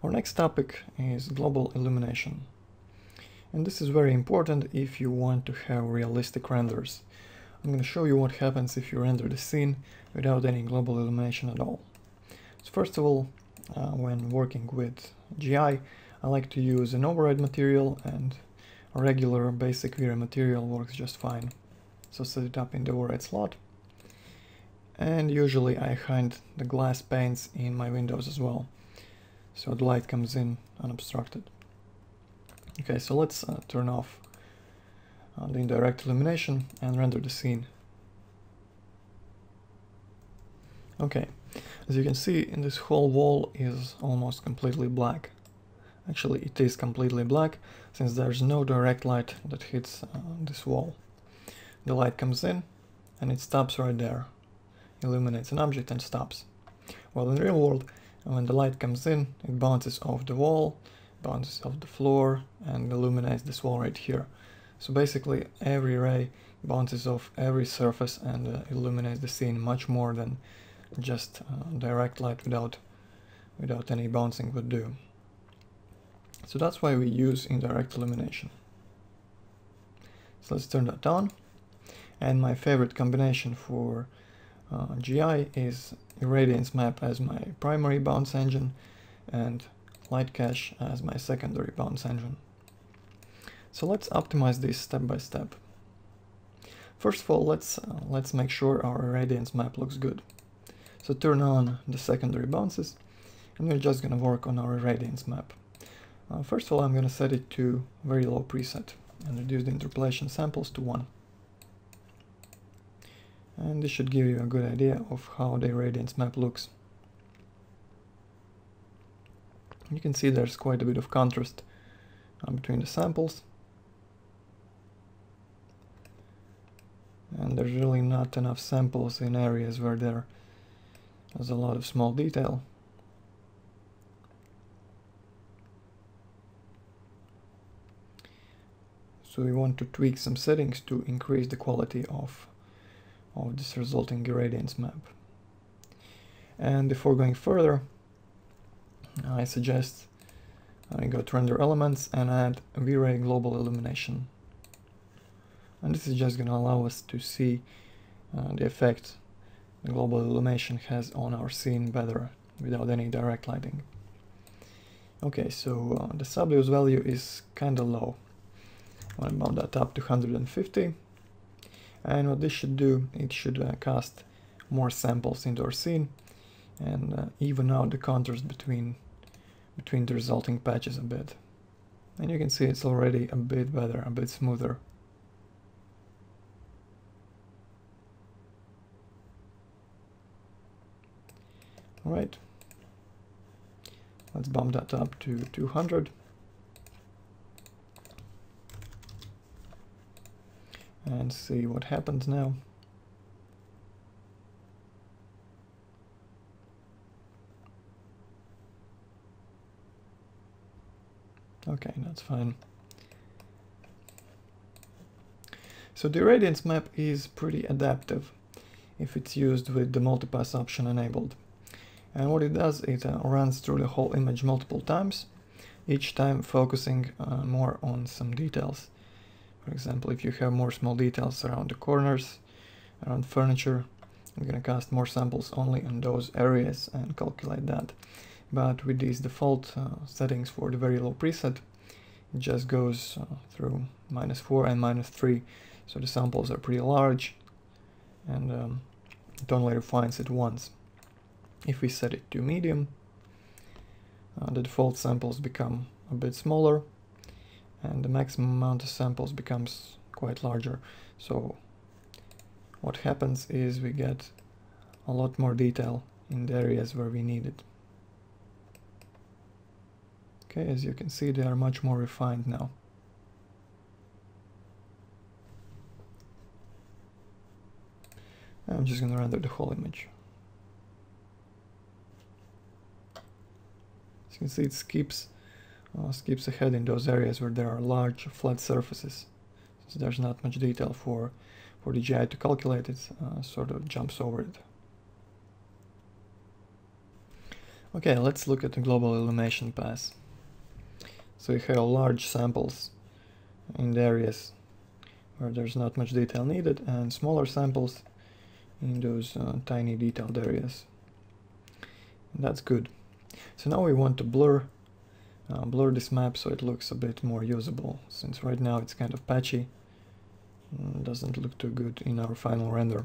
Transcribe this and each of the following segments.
Our next topic is global illumination. And this is very important if you want to have realistic renders. I'm going to show you what happens if you render the scene without any global illumination at all. So first of all, when working with GI, I like to use an override material, and a regular basic V-Ray material works just fine. So set it up in the override slot. And usually I hide the glass panes in my windows as well, so the light comes in unobstructed. Okay, so let's turn off the indirect illumination and render the scene. Okay, as you can see, this whole wall is almost completely black. Actually, it is completely black, since there's no direct light that hits this wall. The light comes in and it stops right there, illuminates an object and stops. Well, in the real world, when the light comes in, it bounces off the wall, bounces off the floor, and illuminates this wall right here. So basically, every ray bounces off every surface and illuminates the scene much more than just direct light without any bouncing would do. So that's why we use indirect illumination. So let's turn that on. And my favorite combination for GI is Irradiance Map as my primary bounce engine and Light Cache as my secondary bounce engine. So let's optimize this step by step. First of all, let's make sure our Irradiance Map looks good. So turn on the secondary bounces, and we're just going to work on our Irradiance Map. First of all, I'm going to set it to very low preset and reduce the interpolation samples to 1. And this should give you a good idea of how the Irradiance Map looks. You can see there's quite a bit of contrast between the samples. And there's really not enough samples in areas where there's a lot of small detail. So we want to tweak some settings to increase the quality of this resulting Irradiance Map. And before going further, I suggest I go to Render Elements and add V-Ray Global Illumination. And this is just going to allow us to see the effect the global illumination has on our scene better without any direct lighting. Okay, so the subuse value is kind of low. I want to bump that up to 150. And what this should do, it should cast more samples into our scene and even out the contrast between the resulting patches a bit. And you can see it's already a bit better, a bit smoother. Alright, let's bump that up to 200. And see what happens now. Okay, that's fine. So the Irradiance Map is pretty adaptive if it's used with the multipass option enabled. And what it does, it runs through the whole image multiple times, each time focusing more on some details. For example, if you have more small details around the corners, around furniture, I'm going to cast more samples only in those areas and calculate that. But with these default settings for the very low preset, it just goes through -4 and -3, so the samples are pretty large, and it only refines it once. If we set it to medium, the default samples become a bit smaller, and the maximum amount of samples becomes quite larger. So what happens is we get a lot more detail in the areas where we need it. Okay, as you can see, they are much more refined now. I'm just going to render the whole image. As you can see, it skips ahead in those areas where there are large flat surfaces. So there's not much detail for the GI to calculate, it sort of jumps over it. Okay, let's look at the global illumination pass. So you have large samples in the areas where there's not much detail needed, and smaller samples in those tiny detailed areas. And that's good. So now we want to blur this map so it looks a bit more usable, since right now it's kind of patchy and doesn't look too good in our final render.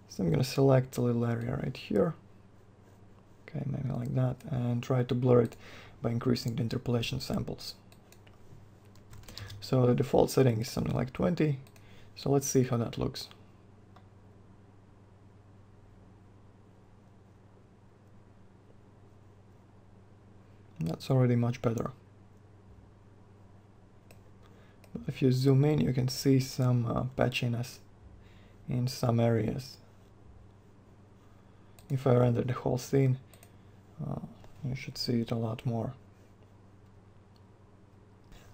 So I'm going to select a little area right here, okay, maybe like that, and try to blur it by increasing the interpolation samples. So the default setting is something like 20, so let's see how that looks. That's already much better. But if you zoom in, you can see some patchiness in some areas. If I render the whole scene, you should see it a lot more.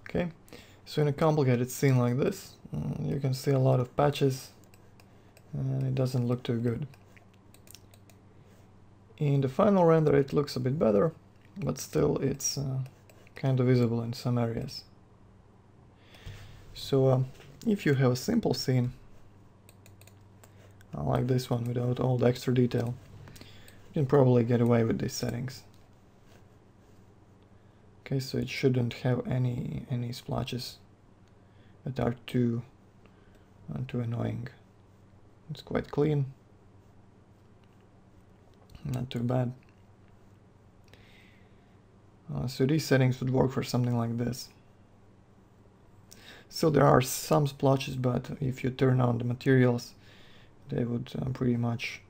Okay, so in a complicated scene like this, you can see a lot of patches, and it doesn't look too good. In the final render it looks a bit better, but still it's kind of visible in some areas. So if you have a simple scene, like this one without all the extra detail, you can probably get away with these settings. Okay, so it shouldn't have any splotches that are too annoying. It's quite clean, not too bad. So these settings would work for something like this. So there are some splotches, but if you turn on the materials, they would pretty much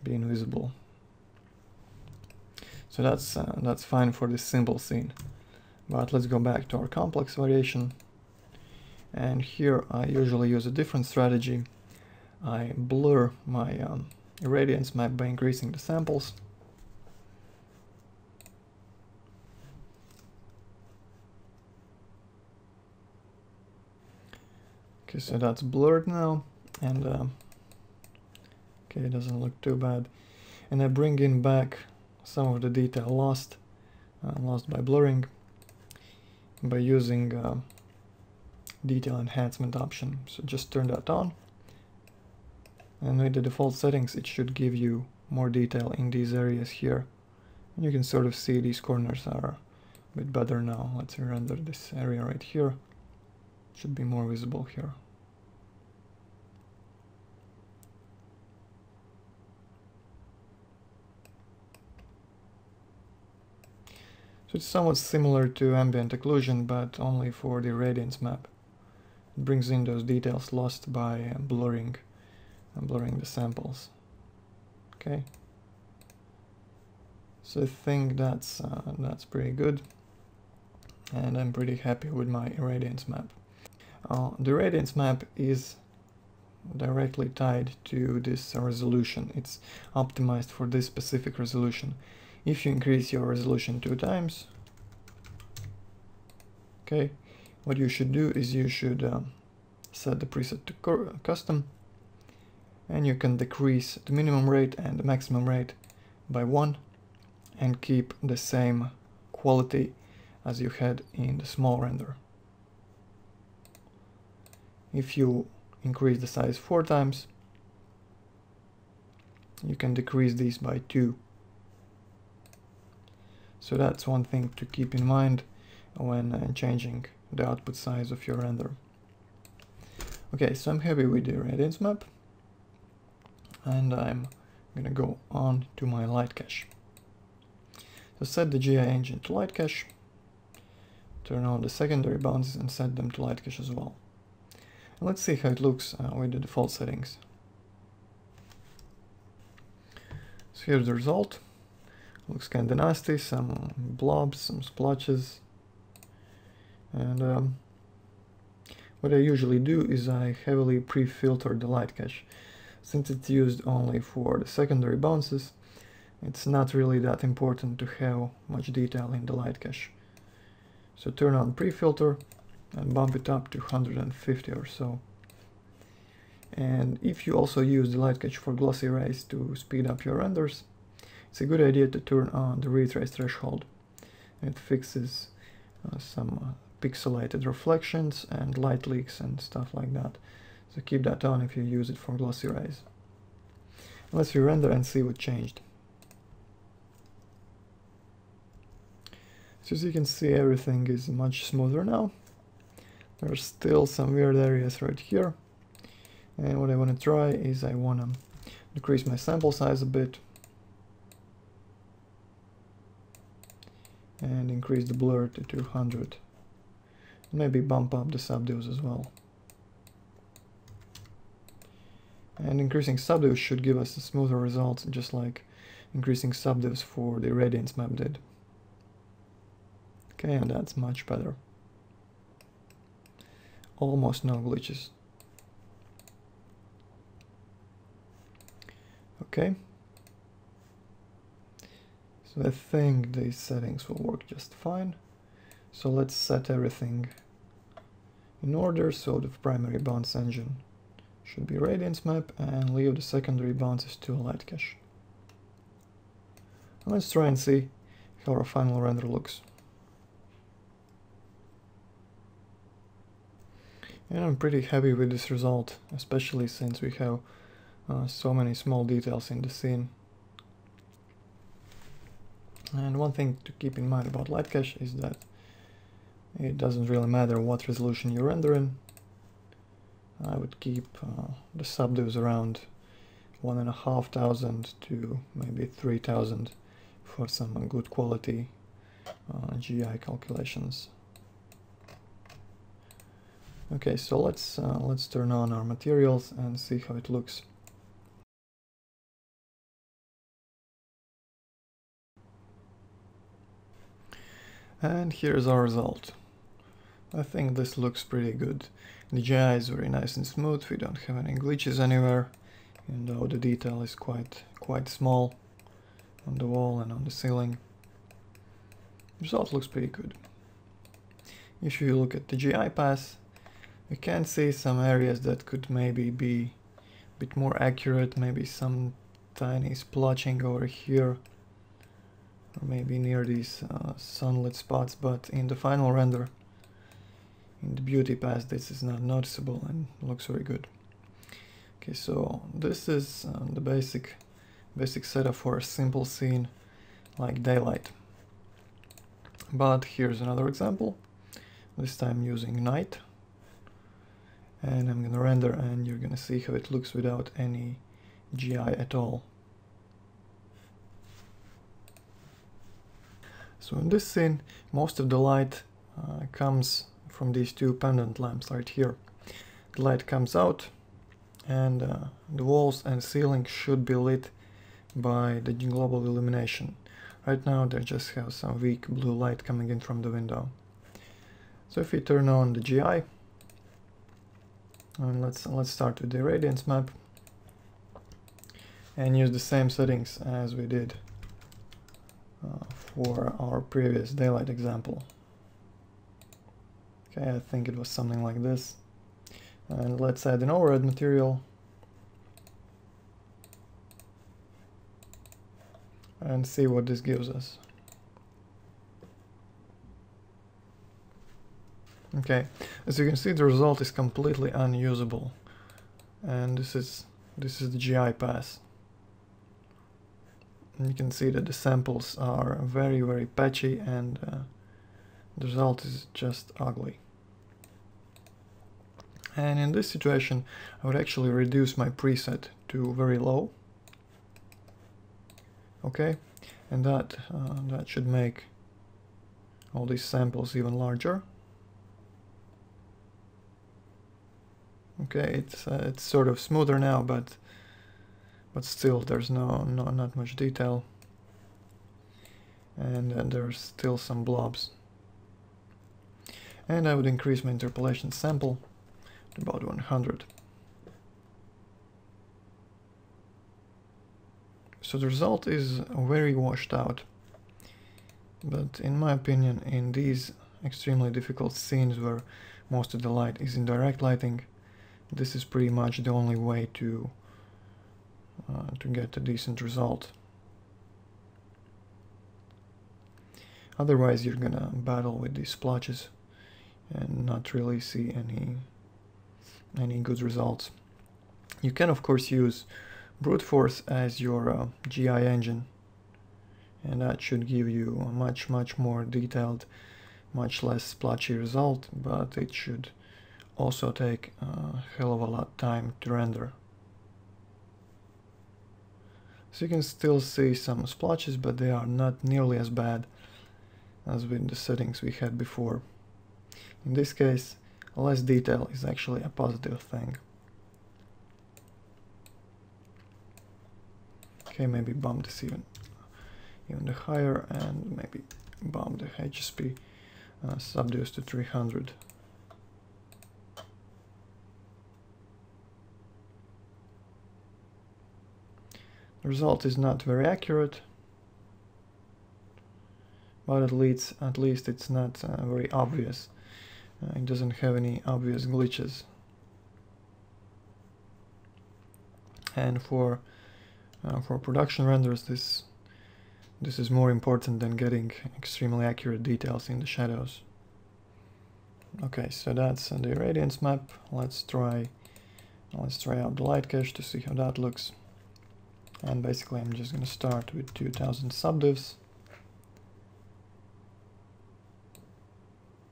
be invisible. So that's fine for this simple scene. But let's go back to our complex variation. And here I usually use a different strategy. I blur my irradiance map by increasing the samples. Okay, so that's blurred now, and okay, it doesn't look too bad. And I bring in back some of the detail lost by blurring, by using detail enhancement option. So just turn that on, and with the default settings it should give you more detail in these areas here. And you can sort of see these corners are a bit better now. Let's render this area right here. Should be more visible here. So it's somewhat similar to ambient occlusion, but only for the irradiance map. It brings in those details lost by blurring the samples. Okay. So I think that's pretty good, and I'm pretty happy with my irradiance map. The irradiance map is directly tied to this resolution. It's optimized for this specific resolution. If you increase your resolution 2 times, okay, what you should do is you should set the preset to custom, and you can decrease the minimum rate and the maximum rate by 1 and keep the same quality as you had in the small render. If you increase the size 4 times, you can decrease these by 2. So that's one thing to keep in mind when changing the output size of your render. Okay, so I'm happy with the irradiance map, and I'm gonna go on to my light cache. So set the GI engine to light cache, turn on the secondary bounces and set them to light cache as well. And let's see how it looks with the default settings. So here's the result. Looks kinda nasty, some blobs, some splotches, and what I usually do is I heavily pre-filter the light cache. Since it's used only for the secondary bounces, it's not really that important to have much detail in the light cache. So turn on pre-filter and bump it up to 150 or so. And if you also use the light cache for glossy rays to speed up your renders, it's a good idea to turn on the retrace threshold. It fixes some pixelated reflections and light leaks and stuff like that. So keep that on if you use it for glossy rays. Let's re-render and see what changed. So as you can see, everything is much smoother now. There's still some weird areas right here. And what I want to try is I want to decrease my sample size a bit. And increase the blur to 200. Maybe bump up the subdues as well. And increasing subdues should give us a smoother results, just like increasing subdues for the radiance map did. Okay, and that's much better. Almost no glitches. Okay. So I think these settings will work just fine. So let's set everything in order. So the primary bounce engine should be radiance map and leave the secondary bounces to light cache. Let's try and see how our final render looks. And I'm pretty happy with this result, especially since we have so many small details in the scene. And one thing to keep in mind about light cache is that it doesn't really matter what resolution you render in. I would keep the subdues around 1,500 to maybe 3,000 for some good quality GI calculations. Okay, so let's turn on our materials and see how it looks. And here's our result. I think this looks pretty good. The GI is very nice and smooth. We don't have any glitches anywhere, even though the detail is quite small on the wall and on the ceiling. The result looks pretty good. If you look at the GI pass, you can see some areas that could maybe be a bit more accurate, maybe some tiny splotching over here, or maybe near these sunlit spots, but in the final render, in the beauty pass, this is not noticeable and looks very good. Okay, so this is the basic setup for a simple scene like daylight. But here's another example, this time using night. And I'm gonna render and you're gonna see how it looks without any GI at all. So in this scene, most of the light comes from these two pendant lamps right here. The light comes out and the walls and ceiling should be lit by the global illumination. Right now they just have some weak blue light coming in from the window. So if we turn on the GI, and let's start with the radiance map and use the same settings as we did for our previous daylight example. Okay, I think it was something like this. And let's add an overhead material and see what this gives us. Okay, as you can see, the result is completely unusable, and this is the GI pass. And you can see that the samples are very patchy, and the result is just ugly. And in this situation, I would actually reduce my preset to very low. Okay, and that should make all these samples even larger. Okay, it's sort of smoother now, but still there's not much detail, and there's still some blobs. And I would increase my interpolation sample to about 100. So the result is very washed out, but in my opinion, in these extremely difficult scenes where most of the light is in direct lighting, this is pretty much the only way to get a decent result. Otherwise you're gonna battle with these splotches and not really see any good results. You can of course use brute force as your GI engine, and that should give you a much more detailed, much less splotchy result, but it should also take a hell of a lot of time to render. So you can still see some splotches, but they are not nearly as bad as with the settings we had before. In this case, less detail is actually a positive thing. Okay, maybe bump this even higher, and maybe bump the HSP subduce to 300. The result is not very accurate, but at least it's not very obvious. It doesn't have any obvious glitches. And for production renders, this is more important than getting extremely accurate details in the shadows. Okay, so that's the irradiance map. Let's try out the light cache to see how that looks. And basically I'm just going to start with 2000 subdivs.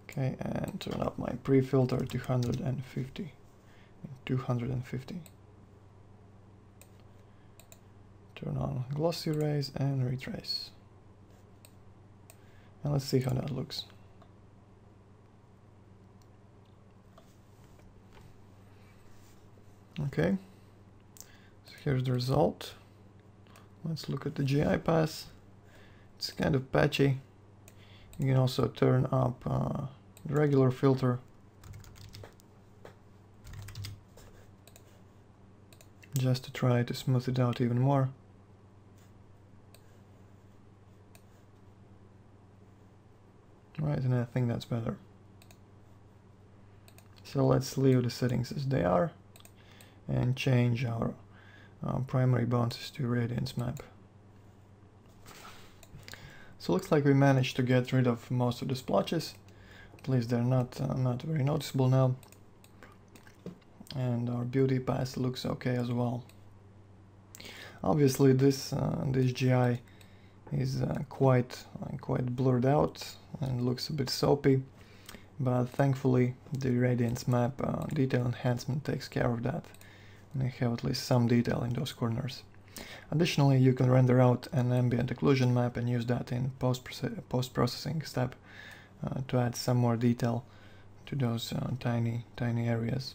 Okay, and turn up my pre-filter 250. Turn on glossy rays and retrace. And let's see how that looks. Okay, so here's the result. Let's look at the GI pass. It's kind of patchy. You can also turn up the regular filter just to try to smooth it out even more. Right, and I think that's better. So let's leave the settings as they are and change our primary bounces to irradiance map. So looks like we managed to get rid of most of the splotches. At least they're not very noticeable now. And our beauty pass looks okay as well. Obviously this GI is quite blurred out and looks a bit soapy, but thankfully the irradiance map detail enhancement takes care of that. And I have at least some detail in those corners. Additionally, you can render out an ambient occlusion map and use that in post-processing step to add some more detail to those tiny areas.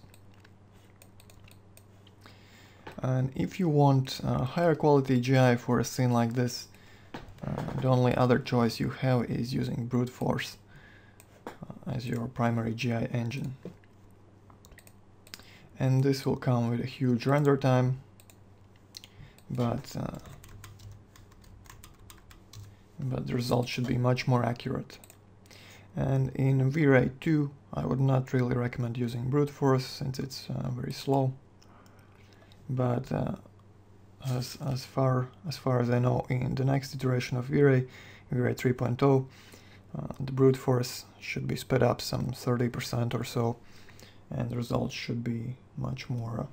And if you want higher quality GI for a scene like this, the only other choice you have is using brute force as your primary GI engine. And this will come with a huge render time, but the result should be much more accurate. And in V-Ray 2, I would not really recommend using brute force since it's very slow. But as far as I know, in the next iteration of V-Ray 3.0, the brute force should be sped up some 30% or so, and the results should be much more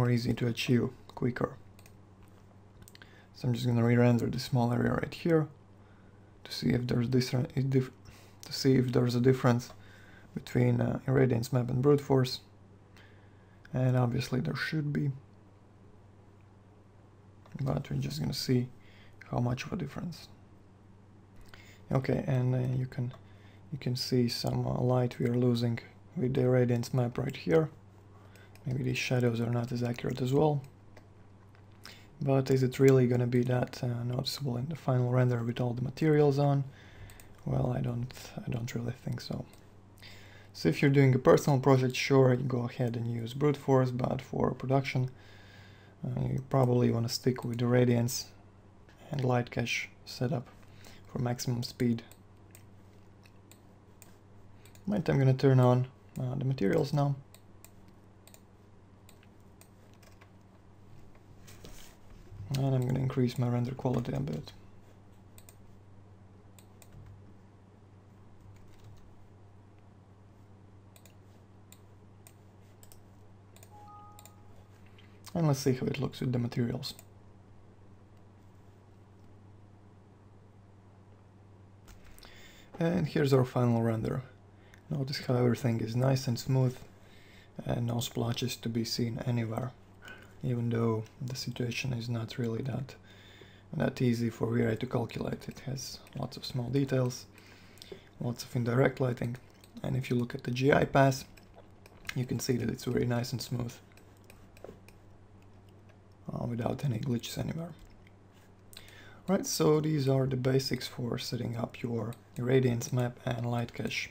easy to achieve quicker. So I'm just going to re-render this small area right here to see if there's a difference between irradiance map and brute force, and obviously there should be, but we're just going to see how much of a difference. Okay, and you can see some light we are losing with the irradiance map right here. Maybe these shadows are not as accurate as well. But is it really going to be that noticeable in the final render with all the materials on? Well, I don't really think so. So if you're doing a personal project, sure, you go ahead and use brute force, but for production, you probably want to stick with the irradiance and light cache setup for maximum speed. Right, I'm going to turn on the materials now. And I'm going to increase my render quality a bit. And let's see how it looks with the materials. And here's our final render. Notice how everything is nice and smooth and no splotches to be seen anywhere, even though the situation is not really that easy for V-Ray to calculate. It has lots of small details, lots of indirect lighting, and if you look at the GI pass, you can see that it's very nice and smooth without any glitches anywhere. Right, so these are the basics for setting up your irradiance map and light cache